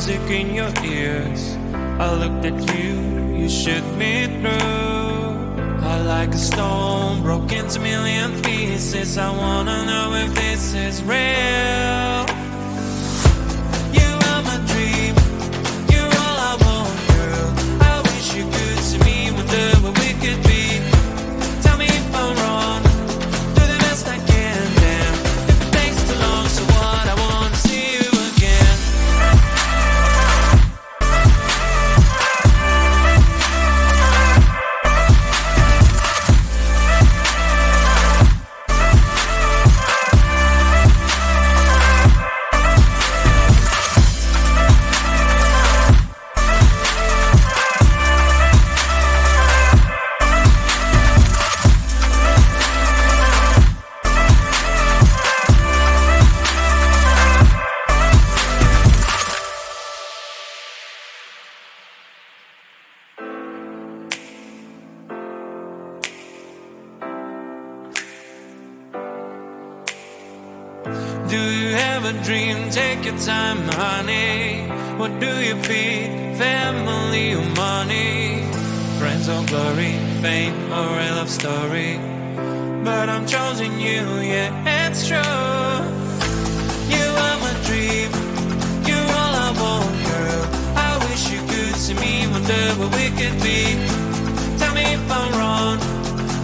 music in your ears. I looked at you, you shook me through. I like a stone, broke into million pieces. I wanna know if this is real. You are my dream, you're all I want, girl. I wish you could see me, wonder what we could be. Tell me if I'm wrong, do the best I can, damn. If it takes too long, so what, I wanna see you again. Do you have a dream? Take your time, honey. What do you feed? Family or money? Friends or glory? Fame or a love story? But I'm choosing you, yeah, it's true. You are my dream, you're all I want, girl. I wish you could see me, wonder what we could be. Tell me if I'm wrong,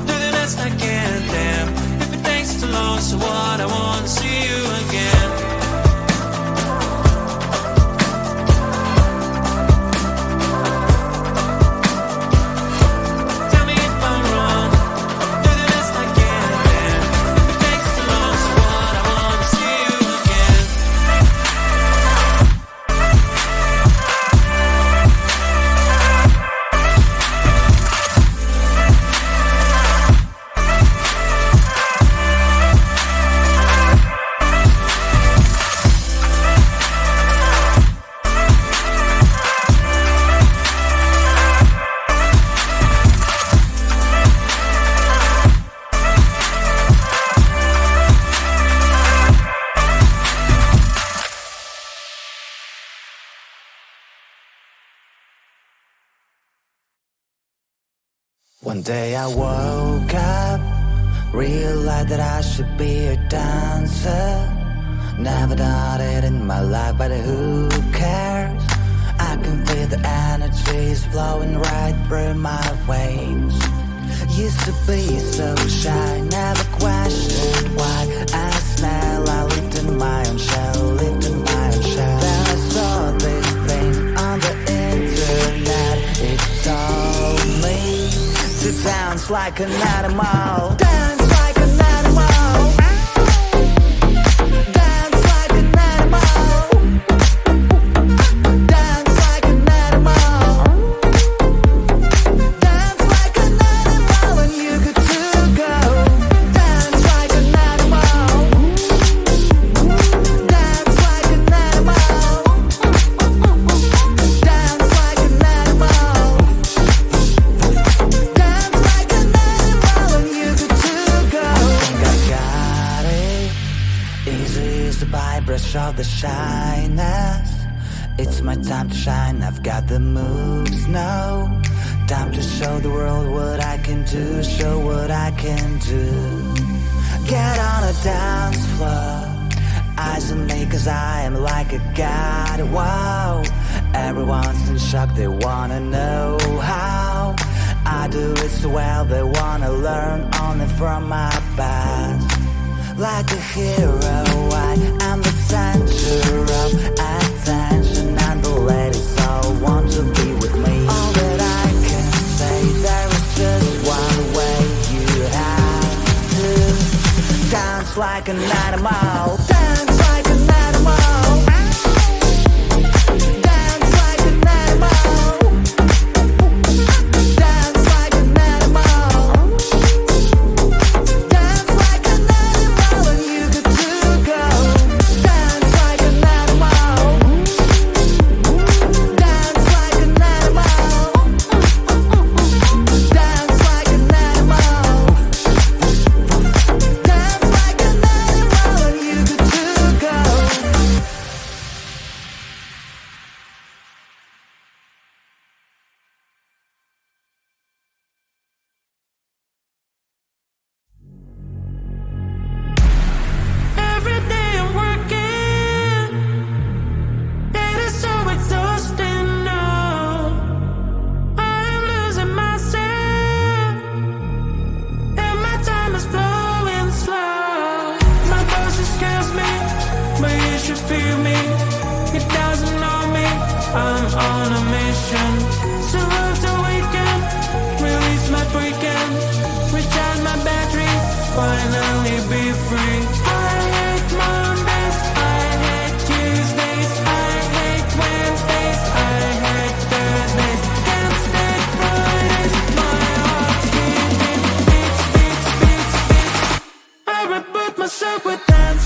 do the best I can, damn. If it takes too long, so what, I wanna see you again. Tell me if I'm wrong, do the best I can, damn. If it takes too long, so what, I wanna see you again. One day I woke up, realized that I should be a dancer. Never done it in my life, but who cares? I can feel the energies flowing right through my veins. Used to be so shy, never questioned why. I smell, I lived in my own shell, lived in my own shell. Then I saw this thing on the internet. It told me to dance like an animal. Dance like an animal. Dance like an animal. Dance like an animal. Dance like an animal when you get to go. Dance like an animal. Dance like an animal. Dance like an animal. Dance like an animal when you get to go. I think I got it. Easy as the brush of the shyness. It's my time to shine, I've got the moves now. Time to show the world what I can do, show what I can do. Get on a dance floor, eyes on me cause I am like a god, wow. Everyone's in shock, they wanna know how I do it so well, they wanna learn only from my past. Like a hero, I am the center of attention, and the ladies all want to be with me. All that I can say, there is just one way. You have to dance like an animal. Dance like an animal. Dance like an animal. Dance like an animal. Dance like an animal when you get to go. Dance like an animal. Dance like an animal. Dance like an animal. Dance like an animal when you get I'm on a mission. So after weekend, release my freaking, recharge my battery, finally be free. I hate Mondays, I hate Tuesdays, I hate Wednesdays, I hate Thursdays. Can't stand Fridays, my heart's beating, beats, beats, beats, beats. I reboot myself with dance.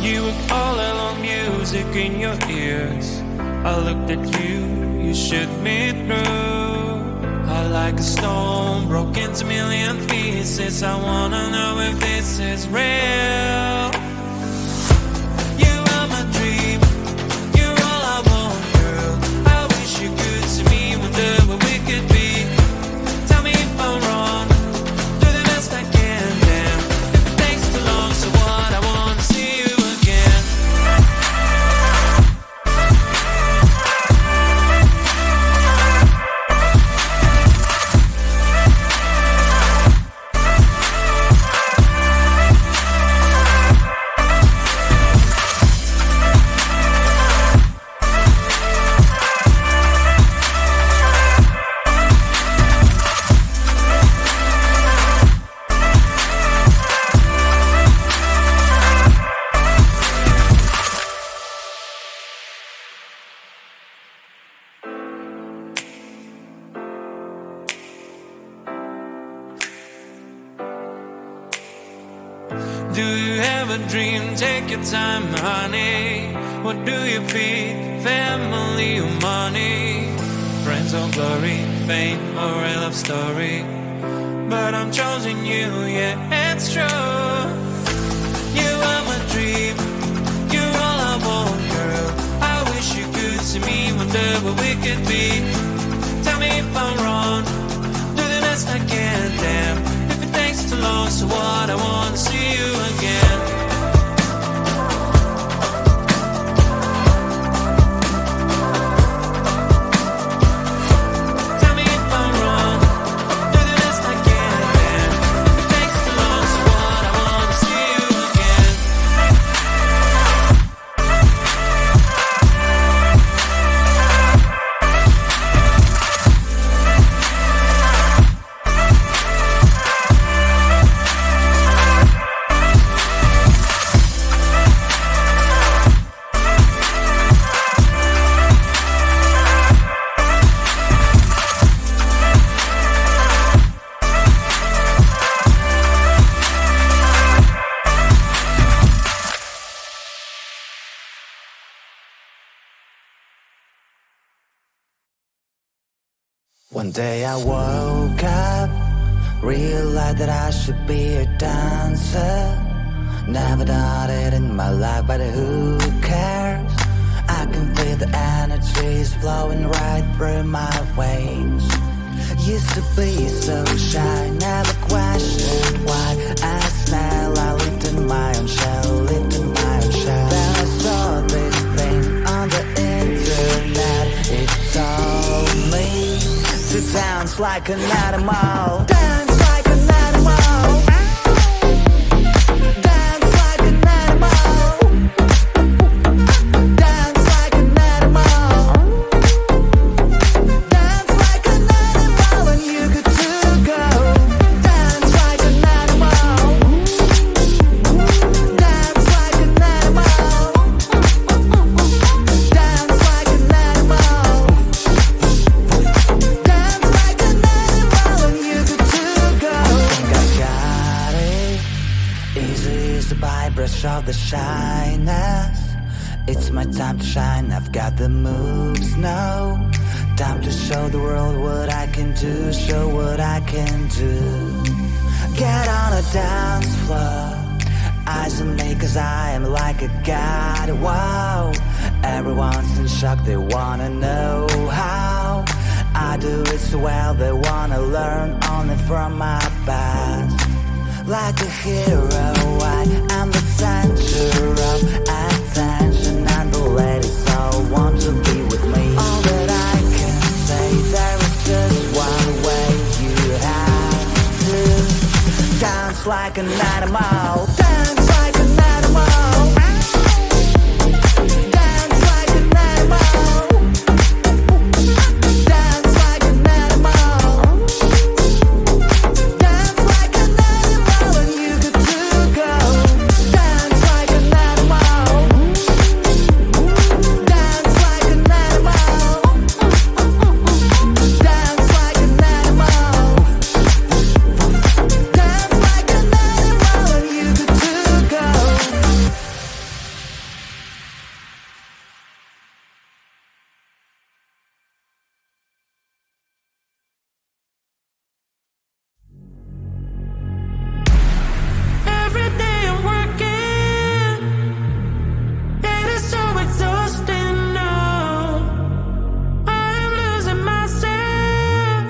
You with all along music in your ears. I looked at you, you shook me through. I like a stone, broke into million pieces. I wanna know if this is real. You are my dream, you're all I want, girl. I wish you could see me, wonder what we could be. Tell me if I'm wrong, do the best I can, damn. If it takes too long, so what, I wanna see you again. Do you have a dream? Take your time, honey. What do you feed? Family or money? Friends or glory? Fame or a love story? But I'm choosing you, yeah, it's true. You are my dream, you're all I want, girl. I wish you could see me, wonder what we could be. Tell me if I'm wrong, do the best I can, damn. If it takes too long, so what, I wanna see you again. Tell me if I'm wrong, do the best I can, damn. If it takes too long, so what, I wanna see you again. One day I woke up, realized that I should be a dancer. Never done it in my life, but who cares? I can feel the energies flowing right through my veins. Used to be so shy, never questioned why. As now I lived in my own shell, lived in my own shell. Then I saw this thing on the internet. It told me to dance like an animal. Dance like an animal. Dance like an animal. Dance like an animal. Dance like an animal when you get to go. Dance like an animal. Dance like an animal. Dance like an animal. Dance like an animal when you get to go. I think I got it. Easy is the brush of the shyness. It's my time to shine, I've got the moves now. Time to show the world what I can do, show what I can do. Get on a dance floor, eyes on me cause I am like a god, wow. Everyone's in shock, they wanna know how I do it so well, they wanna learn only from my past. Like a hero, I am the center of attention, and the ladies all want to be with me. All that I can say, there is just one way. You have to dance like an animal. Dance like an animal. Dance like an animal. Dance like an animal. Dance like an animal when you get to go. Dance like an animal. Dance like an animal. Dance like an animal. Dance like an animal when you get to go. Every day I'm working, it is so exhausting now. I am losing myself,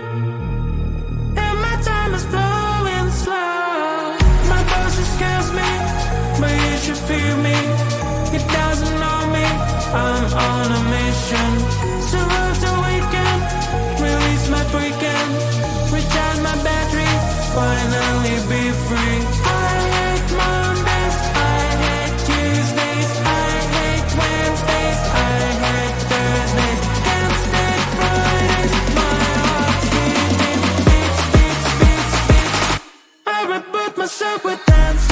and my time is flowing slow. My boss scares me, but you should feel me. It doesn't know me, I'm on a mission. So road to weekend, release my freaking, recharge my battery, finally be free. I hate Mondays, I hate Tuesdays, I hate Wednesdays, I hate Thursdays, can't stand Fridays. My heart's beating, beats, beats, beats, beats. I reboot myself with dance.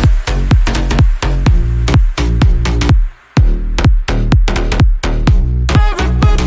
I reboot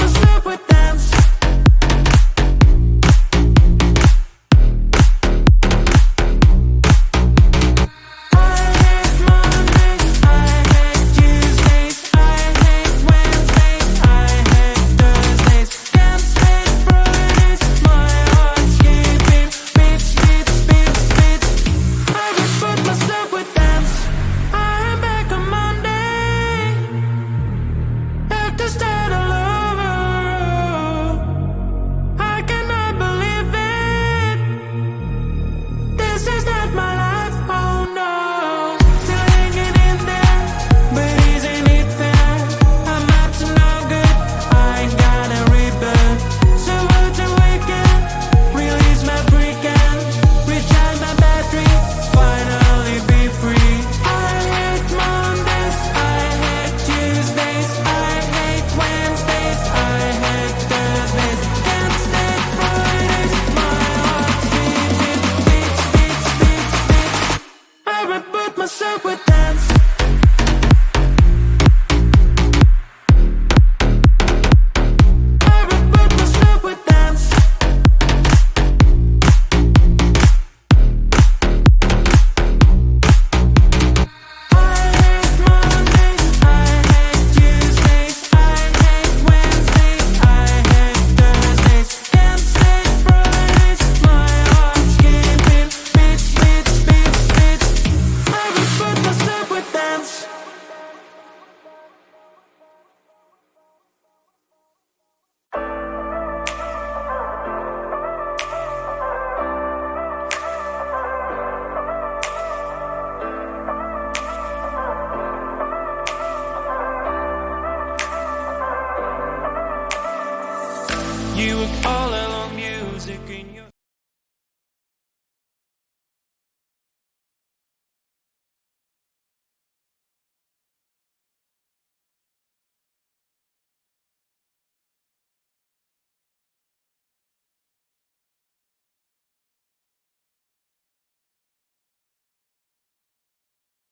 You were